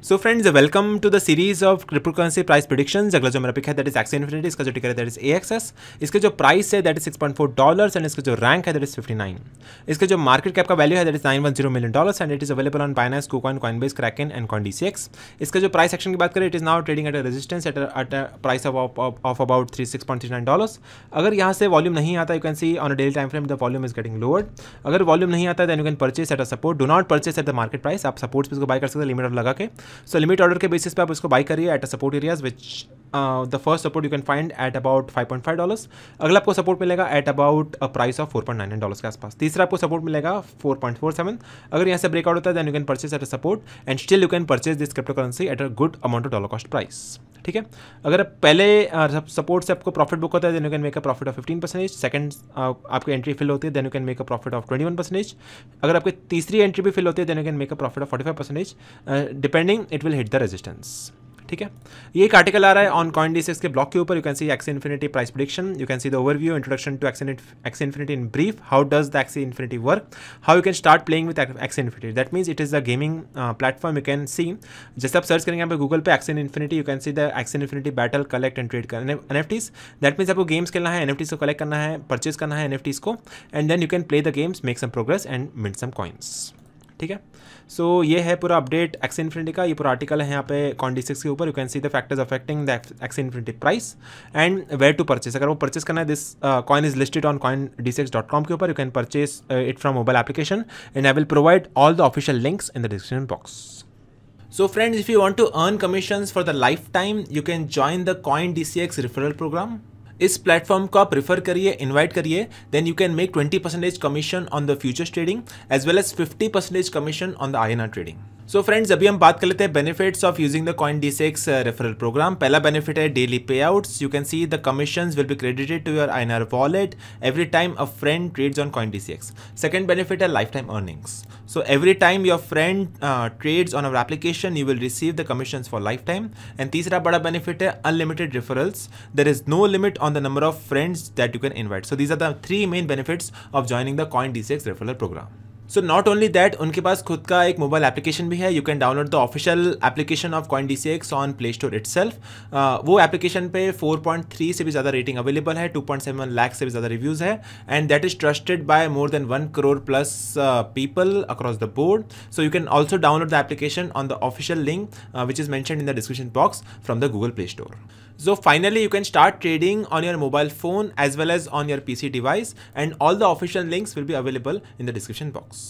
So friends, welcome to the series of cryptocurrency price predictions. अगला जो मेरा pick है दैट इज एक्सी इन्फिनिटी, इसका जो टिकर है दैट इज AXS, इसके जो प्राइस है दैट इज $6.4 एंड इसका जो रैंक है दैट इज 59। इसके जो मार्केट कैप का वैल्यू है that is $910 million and it is available on Binance, KuCoin, Coinbase, Kraken and CoinDCX। इसका जो प्राइस एक्शन की बात करें, it is now trading at a resistance at a price of about $6.39। अगर यहाँ से वॉल्यूम नहीं आता, you can C on a daily time frame the volume is getting lowered. अगर वॉल्यूम नहीं आता then you can purchase at a support, do not purchase at the market price. आप supports पे इसको बाय कर सकते हैं लिमिट ऑर्डर लगा के। सो लिमिट ऑर्डर के बेसिस पे आप इसको बाय करिए eight a support areas which the first support you can find at about $5.5। अगला आपको सपोर्ट मिलेगा at about a price of $4.99 के आसपास। तीसरा आपको सपोर्ट मिलेगा 4.47। अगर यहाँ से ब्रेकआउट होता है then you can purchase at a support and still you can purchase this crypto currency at a good amount of dollar cost price. ठीक है, अगर पहले सपोर्ट से आपको प्रॉफिट बुक होता है then you can make a profit of 15%। Second आपकी entry fill होती है then you can make a profit of 21%। अगर आपकी तीसरी एंट्री भी फिल होती है then you can make a profit of 45%, depending it will hit the resistance. ठीक है, ये एक आर्टिकल आ रहा है ऑन CoinDCX के ब्लॉग के ऊपर। You can see Axie Infinity price prediction, you can see the overview, introduction to Axie Infinity in brief, how does the Axie Infinity work, how you can start playing with Axie Infinity. That means it is a gaming platform. You can see, जैसे आप search करेंगे यहाँ पे Google पे Axie Infinity, you can see the Axie Infinity battle collect and trade NFTs। That means आपको games खेलना है, NFTs को कलेक्ट करना है, परचेज करना है NFTs को, and then you can play the games, make some progress and mint some coins. ठीक है, सो ये है पूरा अपडेट एक्सी इन्फिनिटी का। ये पूरा आर्टिकल है यहाँ पे CoinDCX के ऊपर। You can see the factors affecting the Axie Infinity price and where to purchase. अगर वो परचेस करना है, this coin is listed on coindcx.com के ऊपर। You can purchase it from mobile application and I will provide all the official links in the description box. So friends, if you want to earn commissions for the lifetime, you can join the CoinDCX referral program. इस platform को आप refer करिए, invite करिए, then you can make 20% commission on the futures trading as well as 50% commission on the INR trading. So friends, अभी हम बात कर लेते हैं benefits of using the CoinDCX referral program. पहला बेनिफिट है daily payouts. You can see the commissions will be credited to your INR wallet every time a friend trades on CoinDCX। Second benefit है life time earnings. So every time your friend trades on our application, you will receive the commissions for lifetime. And तीसरा बड़ा benefit है unlimited referrals. There is no limit on the number of friends that you can invite. So these are the three main benefits of joining the CoinDCX referral program. So not only that, उनके पास खुद का एक mobile application भी है। You can download the official application of CoinDCX on play store itself. वो application पे 4.3 से भी ज़्यादा रेटिंग अवेलेबल है, 2.7 लाख से भी ज़्यादा रिव्यूज़ है, and that is trusted bye more than 1 crore plus people across the board. So you can also download the application on the official link which is mentioned in the description box from the Google Play Store. So finally, you can start trading on your mobile phone as well as on your PC device, and all the official links will be available in the description box.